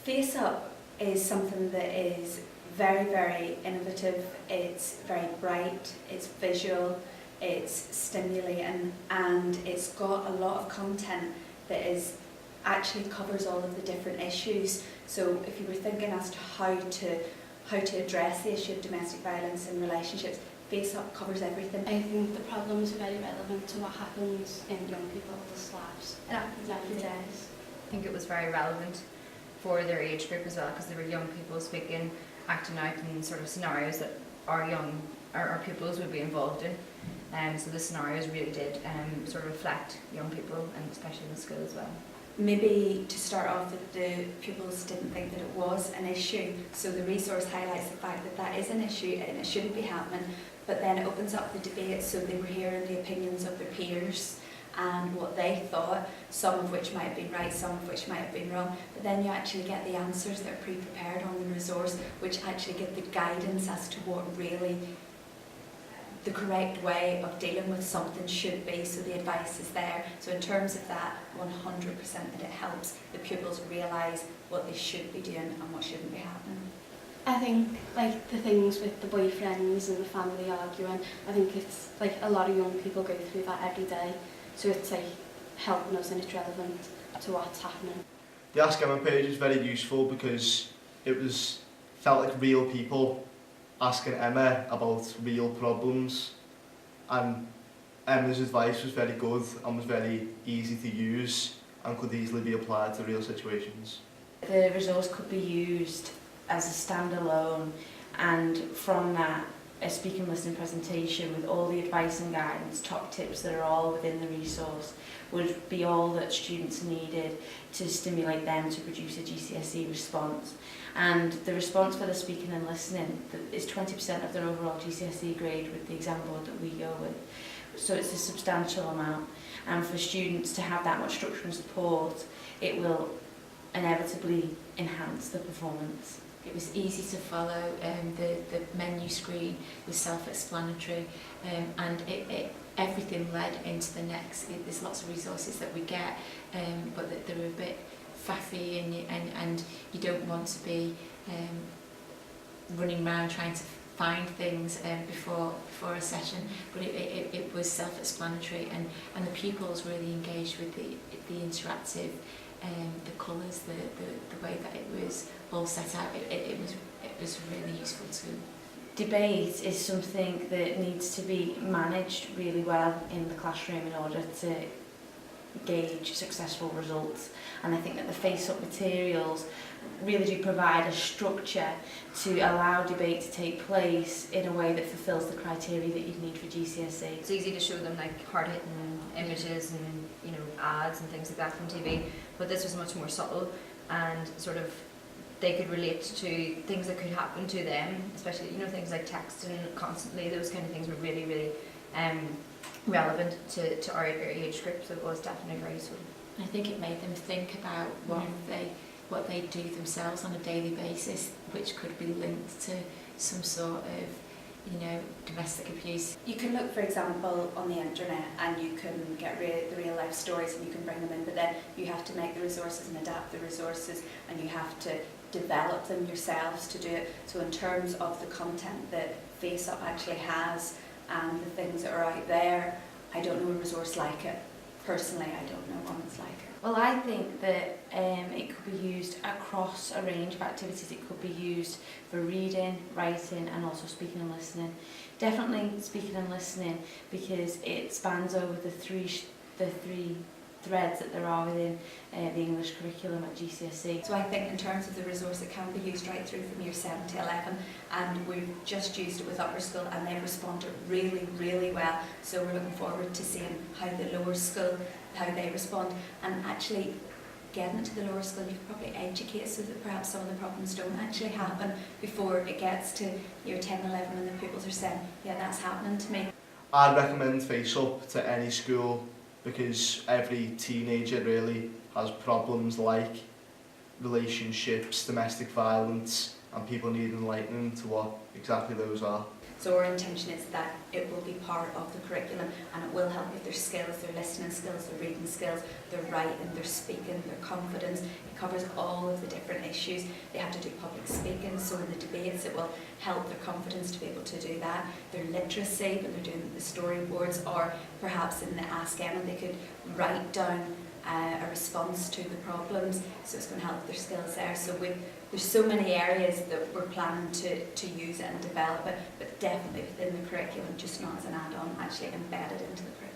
Face Up is something that is very, very innovative. It's very bright, it's visual, it's stimulating, and it's got a lot of content that actually covers all of the different issues. So if you were thinking as to how to address the issue of domestic violence in relationships, Face Up covers everything. I think the problems are very relevant to what happens in young people's lives. It happens every day. I think it was very relevant for their age group as well, because they were young people speaking, acting out in sort of scenarios that our pupils would be involved in. So the scenarios really did sort of reflect young people, and especially in the school as well. Maybe to start off, that the pupils didn't think that it was an issue, so the resource highlights the fact that that is an issue and it shouldn't be happening, but then it opens up the debate, so they were hearing the opinions of their peers and what they thought, some of which might have been right, some of which might have been wrong, but then you actually get the answers that are pre-prepared on the resource, which actually give the guidance as to what really the correct way of dealing with something should be, so the advice is there. So in terms of that, 100% that it helps the pupils realise what they should be doing and what shouldn't be happening. I think like the things with the boyfriends and the family arguing, I think it's like a lot of young people go through that every day, so it's like helping us and it's relevant to what's happening. The Ask Emma page is very useful because it felt like real people asking Emma about real problems, and Emma's advice was very good and was very easy to use and could easily be applied to real situations. The resource could be used as a standalone, and from that a speaking listening presentation with all the advice and guidance, top tips that are all within the resource would be all that students needed to stimulate them to produce a GCSE response. And the response for the speaking and listening is 20% of their overall GCSE grade with the exam board that we go with. So it's a substantial amount, and for students to have that much structure and support, it will inevitably enhance the performance. It was easy to follow, the menu screen was self-explanatory, and everything led into the next. There's lots of resources that we get, but they're a bit faffy, and you don't want to be running around trying to find things before a session, but it was self-explanatory, and the pupils really engaged with the interactive, the colours, the way that it was all set out. It was really useful too. Debate is something that needs to be managed really well in the classroom in order to gauge successful results, and I think that the Face Up materials really do provide a structure to allow debate to take place in a way that fulfills the criteria that you'd need for GCSE. It's easy to show them like hard-hitting images and ads and things like that from TV, but this was much more subtle, and sort of they could relate to things that could happen to them, especially things like texting constantly. Those kind of things were really, really relevant to our age group, so it was definitely very useful. I think it made them think about what they do themselves on a daily basis, which could be linked to some sort of domestic abuse. You can look, for example, on the internet and you can get the real life stories and you can bring them in, but then you have to make the resources and adapt the resources, and you have to develop them yourselves to do it. So in terms of the content that Face Up actually has and the things that are out there, I don't know a resource like it. Personally, I don't know one that's like it. Well, I think that it could be used across a range of activities. It could be used for reading, writing, and also speaking and listening. Definitely speaking and listening, because it spans over the three threads that there are within the English curriculum at GCSE. So I think in terms of the resource, it can be used right through from year 7 to 11, and we've just used it with upper school and they've responded really, really well. So we're looking forward to seeing how the lower school, how they respond, and actually getting it to the lower school, you could probably educate so that perhaps some of the problems don't actually happen before it gets to year 10 and 11 and the pupils are saying, yeah, that's happening to me. I'd recommend Face Up to any school, because every teenager really has problems like relationships, domestic violence, and people need enlightening to what exactly those are. So our intention is that it will be part of the curriculum, and it will help with their skills, their listening skills, their reading skills, their writing, their speaking, their confidence. It covers all of the different issues. They have to do public speaking, so in the debates it will help their confidence to be able to do that. Their literacy, when they're doing the storyboards, or perhaps in the Ask Emma, they could write down a response to the problems, so it's going to help their skills there. So there's so many areas that we're planning to use it and develop it, but definitely within the curriculum, just not as an add-on, actually embedded into the curriculum.